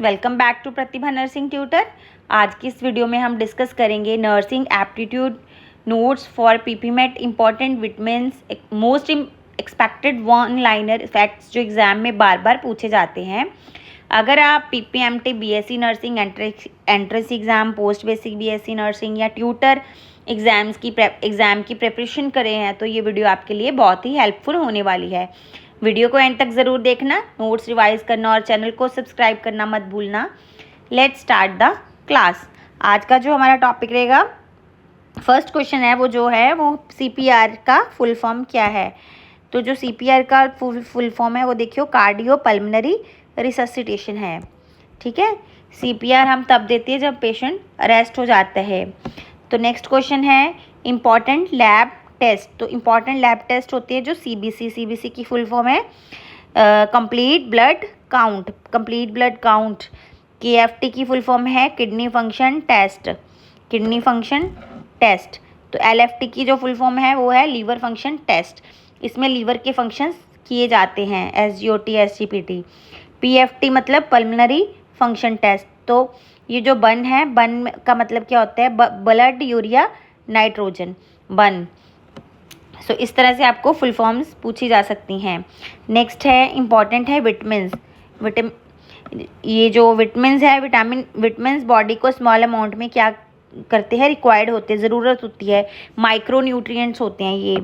Welcome back to Pratibha nursing tutor. आज की इस वीडियो में हम डिस्कस करेंगे nursing aptitude notes for PPMET, important vitamins, most expected one liner facts जो एग्जाम में बार बार पूछे जाते हैं। अगर आप PPMT, BSc nursing, entrance exam, post basic BSc nursing या ट्यूटर एग्ज़ाम की प्रिपरेशन कर रहे हैं तो ये वीडियो आपके लिए बहुत ही हेल्पफुल होने वाली है। वीडियो को एंड तक ज़रूर देखना, नोट्स रिवाइज करना और चैनल को सब्सक्राइब करना मत भूलना। Let's start the class. आज का जो हमारा टॉपिक रहेगा, फर्स्ट क्वेश्चन है वो सीपीआर का फुल फॉर्म क्या है। तो जो सीपीआर का फुल फॉर्म है वो देखियो कार्डियो पल्मोनरी रिससिटेशन है। ठीक है, सीपीआर हम तब देते हैं जब पेशेंट अरेस्ट हो जाता है। तो नेक्स्ट क्वेश्चन है इम्पॉर्टेंट लैब टेस्ट। तो इम्पॉर्टेंट लैब टेस्ट होती है जो सीबीसी की फुल फॉर्म है कंप्लीट ब्लड काउंट। केएफटी की फुल फॉर्म है किडनी फंक्शन टेस्ट। तो एलएफटी की जो फुल फॉर्म है वो है लीवर फंक्शन टेस्ट। इसमें लीवर के फंक्शंस किए जाते हैं, एसजीओटी, एसजीपीटी। पीएफटी मतलब पल्मोनरी फंक्शन टेस्ट। तो ये जो बन है, बन का मतलब क्या होता है, ब्लड यूरिया नाइट्रोजन बन। सो इस तरह से आपको फुल फॉर्म्स पूछी जा सकती हैं। नेक्स्ट है इम्पॉर्टेंट है विटामिन्स। ये जो विटामिन्स है, विटामिन्स बॉडी को स्मॉल अमाउंट में क्या करते हैं, रिक्वायर्ड होते हैं, ज़रूरत होती है। माइक्रोन्यूट्रिएंट्स होते हैं ये,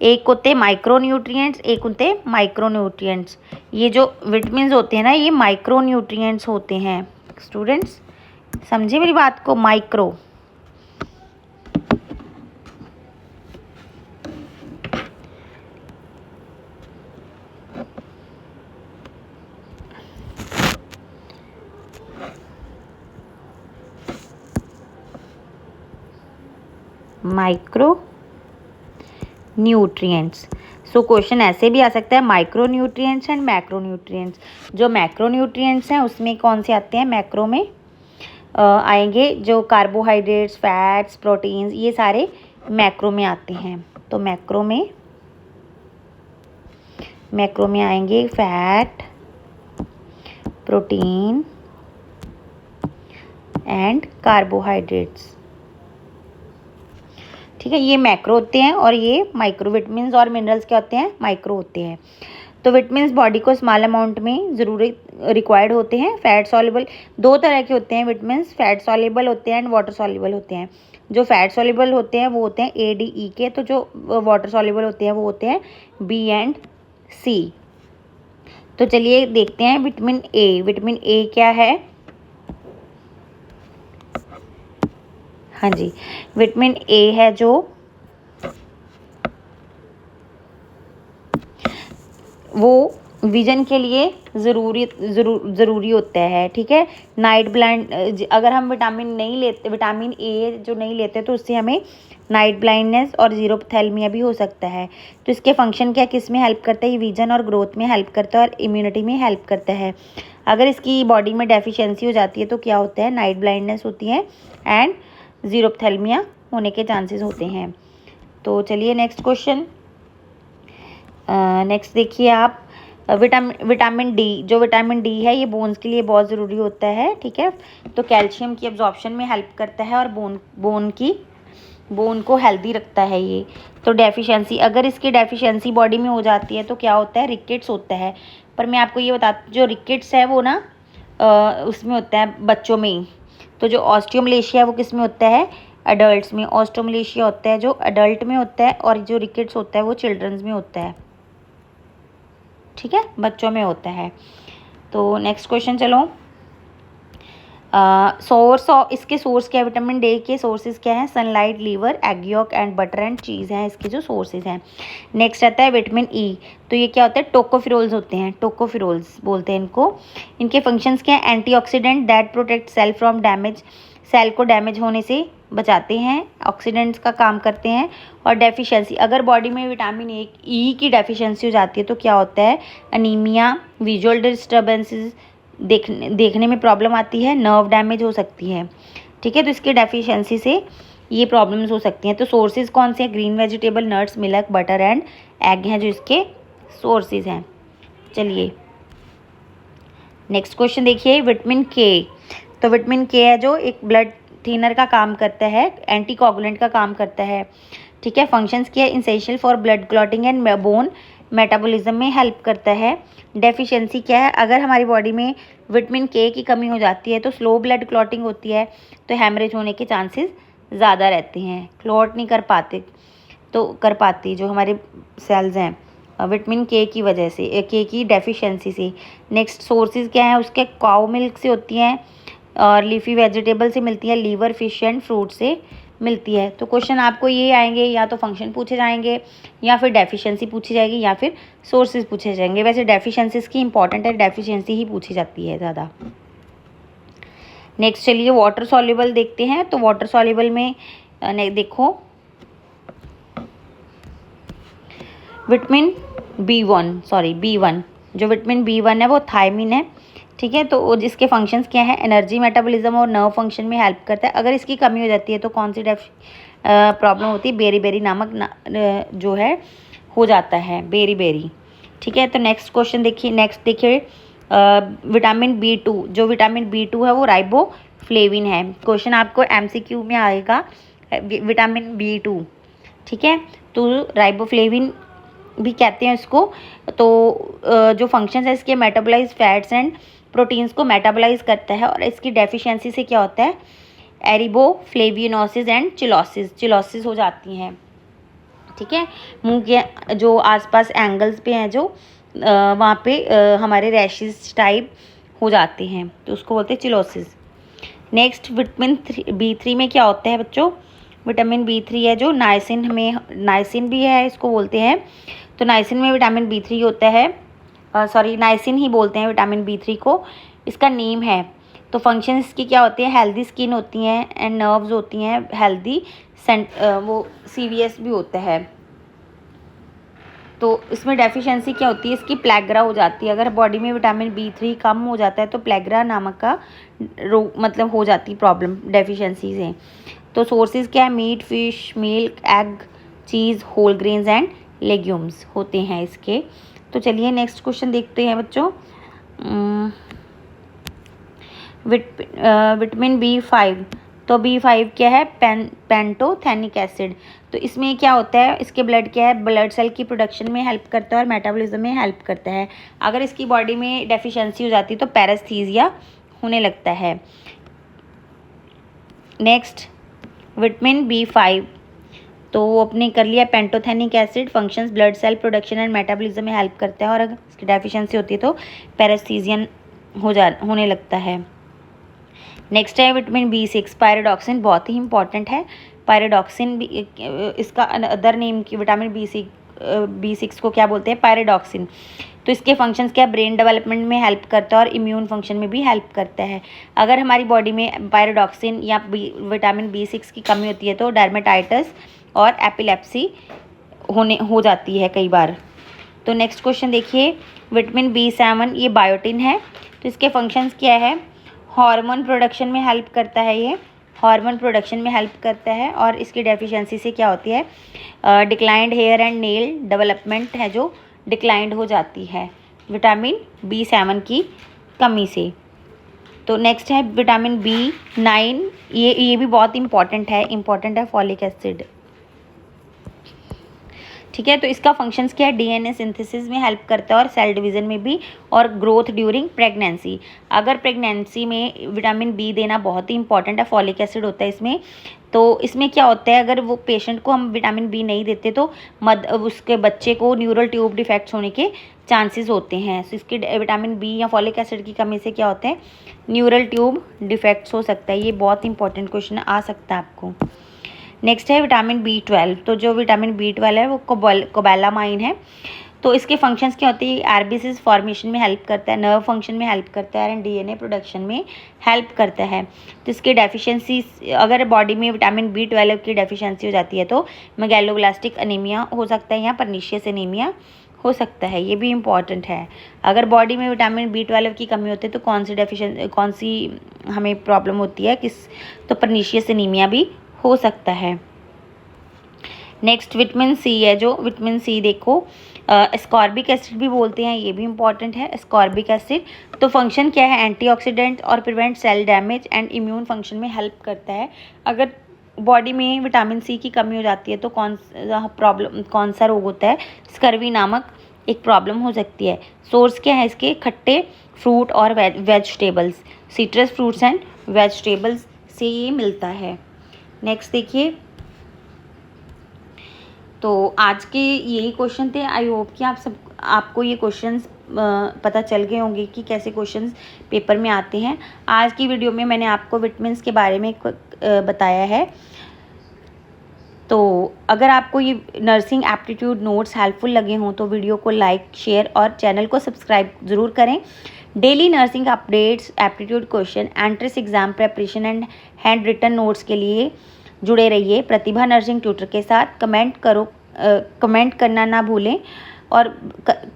एक होते हैं माइक्रोन्यूट्रिएंट्स, एक होते हैं माइक्रोन्यूट्रिएंट्स। ये जो विटामिन्स होते हैं ना, ये माइक्रोन्यूट्रिएंट्स होते हैं। स्टूडेंट्स समझे मेरी बात को, micro. Micro nutrients. So question ऐसे भी आ सकता है micro nutrients and macro nutrients. जो मैक्रो न्यूट्रिएंट्स हैं उसमें कौन से आते हैं, मैक्रो में आएंगे जो कार्बोहाइड्रेट्स, फैट्स, प्रोटीन्स, ये सारे मैक्रो में आते हैं। तो मैक्रो में आएंगे फैट, प्रोटीन एंड कार्बोहाइड्रेट्स। ठीक है, ये मैक्रो होते हैं और ये माइक्रो। विटामिन्स और मिनरल्स क्या होते हैं, माइक्रो होते हैं। तो विटामिन्स बॉडी को स्मॉल अमाउंट में ज़रूरी रिक्वायर्ड होते हैं। फैट सॉल्युबल दो तरह के होते हैं विटामिन्स, फैट सॉल्युबल होते हैं एंड वाटर सॉल्युबल होते हैं। जो फैट सॉल्युबल होते हैं वो होते हैं ए, डी, ई के। तो जो वाटर सॉल्युबल होते हैं वो होते हैं बी एंड सी। तो चलिए देखते हैं विटामिन ए। विटामिन ए क्या है, हाँ जी, विटामिन ए है जो वो विजन के लिए ज़रूरी होता है। ठीक है, नाइट ब्लाइंड, अगर हम विटामिन ए जो नहीं लेते तो उससे हमें नाइट ब्लाइंडनेस और ज़ीरोपथैल्मिया भी हो सकता है। तो इसके फंक्शन क्या, किस में हेल्प करता है, ये विजन और ग्रोथ में हेल्प करता है और इम्यूनिटी में हेल्प करता है। अगर इसकी बॉडी में डेफिशिएंसी हो जाती है तो क्या होता है, नाइट ब्लाइंडनेस होती है एंड ज़ीरोपथैल्मिया होने के चांसेस होते हैं। तो चलिए नेक्स्ट क्वेश्चन। नेक्स्ट देखिए आप, विटामिन डी। जो विटामिन डी है ये बोन्स के लिए बहुत ज़रूरी होता है। ठीक है, तो कैल्शियम की एब्जॉर्प्शन में हेल्प करता है और बोन को हेल्दी रखता है ये। तो डेफिशिएंसी, अगर इसकी डेफिशिएंसी बॉडी में हो जाती है तो क्या होता है, रिकेट्स होता है। पर मैं आपको ये बताती, जो रिकेट्स है वो ना उसमें होता है बच्चों में ही। तो जो ऑस्टियोमलेशिया है वो किस में होता है, अडल्ट्स में। ऑस्टियोमलेशिया होता है जो अडल्ट में होता है और जो रिकेट्स होता है वो चिल्ड्रंस में होता है। ठीक है, बच्चों में होता है। तो नेक्स्ट क्वेश्चन चलो। सोर्स ऑफ, इसके सोर्स क्या है, विटामिन डी के सोर्सेज क्या हैं, sunlight, liver, egg yolk and butter and cheese हैं इसके जो सोर्सेज हैं। नेक्स्ट आता है विटामिन ई। तो ये क्या होता है, टोकोफिरोल्स होते हैं, टोकोफिरोल्स बोलते हैं इनको। इनके फंक्शंस क्या हैं, antioxidant that protect cell from damage, cell को डैमेज होने से बचाते हैं, ऑक्सीडेंट्स का काम करते हैं। और डेफिशिएंसी, अगर बॉडी में विटामिन ई की डेफिशिएंसी हो जाती है तो क्या होता है, अनीमिया, विजुअल डिस्टर्बेंसेस, देखने में प्रॉब्लम आती है, नर्व डैमेज हो सकती है। ठीक है, तो इसके डेफिशिएंसी से ये प्रॉब्लम्स हो सकती हैं। तो सोर्सेज कौन से हैं, green vegetable, nuts, milk, butter and egg हैं जो इसके सोर्सेज हैं। चलिए नेक्स्ट क्वेश्चन देखिए, विटामिन के। तो विटामिन के है जो एक ब्लड थिनर का काम करता है, एंटीकोगुलेंट का काम करता है, ठीक है। फंक्शंस क्या है, essential for blood clotting and bone metabolism में हेल्प करता है। डेफिशिएंसी क्या है, अगर हमारी बॉडी में विटामिन के की कमी हो जाती है तो स्लो ब्लड क्लॉटिंग होती है, तो हैमरेज होने के चांसेस ज़्यादा रहते हैं, क्लॉट नहीं कर पाते, तो कर पाती जो हमारे सेल्स हैं विटामिन के की वजह से, के की डेफिशिएंसी से। नेक्स्ट सोर्सेज क्या है उसके, काऊ मिल्क से होती हैं और लीफी वेजिटेबल से मिलती है, लीवर, फिश एंड फ्रूट से मिलती है। तो क्वेश्चन आपको ये आएंगे, या तो फंक्शन पूछे जाएंगे, या फिर डेफिशिएंसी पूछी जाएगी, या फिर सोर्सेज पूछे जाएंगे। वैसे डेफिशिएंसीज की इंपॉर्टेंट है, डेफिशिएंसी ही पूछी जाती है ज़्यादा। नेक्स्ट चलिए वाटर सॉल्युबल देखते हैं। तो वाटर सॉल्युबल में देखो विटामिन B1 जो विटामिन B1 है वो थायमिन है, ठीक है। तो जिसके फंक्शंस क्या है, एनर्जी, मेटाबॉलिज्म और नर्व फंक्शन में हेल्प करता है। अगर इसकी कमी हो जाती है तो कौन सी प्रॉब्लम होती है, बेरी नामक जो है हो जाता है, बेरी, ठीक है। तो नेक्स्ट क्वेश्चन देखिए, विटामिन B2। जो विटामिन B2 है वो राइबोफ्लेविन है। क्वेश्चन आपको MCQ में आएगा विटामिन B2, ठीक है। तो राइबोफ्लेविन भी कहते हैं इसको। तो जो फंक्शन है इसके, मेटाबोलाइज फैट्स एंड प्रोटीन्स को मेटाबोलाइज करता है, और इसकी डेफिशिएंसी से क्या होता है, एरिबोफ्लेविनोसिस एंड चिलोसिस हो जाती हैं, ठीक है। मुंह के जो आसपास एंगल्स पे हैं जो वहाँ पे हमारे रैशेस टाइप हो जाते हैं, तो उसको बोलते हैं चिलोसिस। नेक्स्ट विटामिन B3 में क्या होता है बच्चों, विटामिन B3 है जो नाइसिन भी है इसको बोलते हैं। तो नाइसिन में विटामिन B3 होता है, नाइसिन ही बोलते हैं विटामिन B3 को, इसका नेम है। तो फंक्शन इसकी क्या होती है, हेल्दी स्किन होती हैं एंड नर्व्स होती हैं हेल्दी, वो CVS भी होता है। तो इसमें डेफिशिएंसी क्या होती है इसकी, प्लेग्रा हो जाती है। अगर बॉडी में विटामिन B3 कम हो जाता है तो प्लेग्रा नामक का रोग मतलब हो जाती प्रॉब्लम डेफिशिएंसी से। तो सोर्सेज क्या है, meat, fish, milk, egg, cheese, whole grains and legumes होते हैं इसके। तो चलिए नेक्स्ट क्वेश्चन देखते हैं बच्चों। Vitamin B5। तो B5 क्या है, पेंटोथेनिक एसिड। तो इसमें क्या होता है, इसके ब्लड क्या है, ब्लड सेल की प्रोडक्शन में हेल्प करता है और मेटाबॉलिज्म में हेल्प करता है। अगर इसकी बॉडी में डेफिशिएंसी हो जाती है तो पैरेस्थीसिया होने लगता है। नेक्स्ट विटामिन B5, तो अपने कर लिया pantothenic acid, functions blood cell production and metabolism में हेल्प करता है, और अगर इसकी डेफिशिएंसी होती है तो पैरेस्थीसियन होने लगता है। नेक्स्ट है विटामिन B6, पायरोडॉक्सिन, बहुत ही इंपॉर्टेंट है। पायरोडॉक्सिन भी इसका अदर नेम की विटामिन B6 को क्या बोलते हैं, पायरोडॉक्सिन। तो इसके फंक्शंस क्या, ब्रेन डेवलपमेंट में हेल्प करता है और इम्यून फंक्शन में भी हेल्प करता है। अगर हमारी बॉडी में पायरोडॉक्सिन या विटामिन B6 की कमी होती है तो डर्मेटाइटिस और एपिलेप्सी हो जाती है कई बार। तो नेक्स्ट क्वेश्चन देखिए, विटामिन B7 ये बायोटिन है। तो इसके फंक्शंस क्या है, हार्मोन प्रोडक्शन में हेल्प करता है, ये हार्मोन प्रोडक्शन में हेल्प करता है, और इसकी डेफिशिएंसी से क्या होती है, declined hair and nail development है जो डिक्लाइंड हो जाती है विटामिन B7 की कमी से। तो नेक्स्ट है विटामिन B9, ये भी बहुत इंपॉर्टेंट है फॉलिक एसिड, ठीक है। तो इसका फंक्शंस क्या है, DNA सिंथेसिस में हेल्प करता है और सेल डिवीजन में भी, और ग्रोथ ड्यूरिंग प्रेगनेंसी। अगर प्रेगनेंसी में विटामिन B देना बहुत ही इंपॉर्टेंट है, फॉलिक एसिड होता है इसमें। तो इसमें क्या होता है, अगर वो पेशेंट को हम विटामिन B नहीं देते तो उसके बच्चे को न्यूरल ट्यूब डिफेक्ट्स होने के चांसेस होते हैं। तो इसके विटामिन B या फॉलिक एसिड की कमी से क्या होता है, न्यूरल ट्यूब डिफेक्ट्स हो सकता है। ये बहुत इंपॉर्टेंट क्वेश्चन आ सकता है आपको। नेक्स्ट है विटामिन B12। तो जो विटामिन B12 है वो कोबालामाइन है। तो इसके फंक्शंस क्या होती है, आरबीसीज फॉर्मेशन में हेल्प करता है, नर्व फंक्शन में हेल्प करता है, एंड DNA प्रोडक्शन में हेल्प करता है। तो इसकी डेफिशिएंसी, अगर बॉडी में विटामिन B12 की डेफिशिएंसी हो जाती है तो मेगैलोब्लास्टिक एनीमिया हो सकता है या पर्नीशियस एनीमिया हो सकता है, ये भी इम्पॉर्टेंट है। अगर बॉडी में विटामिन B12 की कमी होती है तो कौन सी हमें प्रॉब्लम होती है, तो पर्नीशियस एनीमिया भी हो सकता है। नेक्स्ट विटामिन C है, जो विटामिन C देखो एस्कॉर्बिक एसिड भी बोलते हैं, ये भी इम्पॉर्टेंट है एस्कॉर्बिक एसिड। तो फंक्शन क्या है, एंटीऑक्सीडेंट और prevent cell damage and immune function में हेल्प करता है। अगर बॉडी में विटामिन सी की कमी हो जाती है तो कौन सा रोग होता है, स्कर्वी नामक एक प्रॉब्लम हो सकती है। सोर्स क्या है इसके, खट्टे फ्रूट और vegetables, citrus fruits and vegetables से ये मिलता है। नेक्स्ट देखिए, तो आज के यही क्वेश्चन थे। आई होप कि आपको ये क्वेश्चंस पता चल गए होंगे कि कैसे क्वेश्चंस पेपर में आते हैं। आज की वीडियो में मैंने आपको विटामिन्स के बारे में बताया है। तो अगर आपको ये नर्सिंग एप्टीट्यूड नोट्स हेल्पफुल लगे हों तो वीडियो को लाइक, शेयर और चैनल को सब्सक्राइब ज़रूर करें। Daily nursing updates, aptitude question, entrance exam preparation and hand written notes के लिए जुड़े रहिए प्रतिभा नर्सिंग ट्यूटर के साथ। कमेंट करना ना भूलें और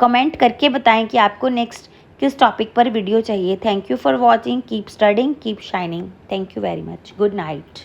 कमेंट करके बताएं कि आपको नेक्स्ट किस टॉपिक पर वीडियो चाहिए। Thank you for watching, keep studying, keep shining. Thank you very much, good night.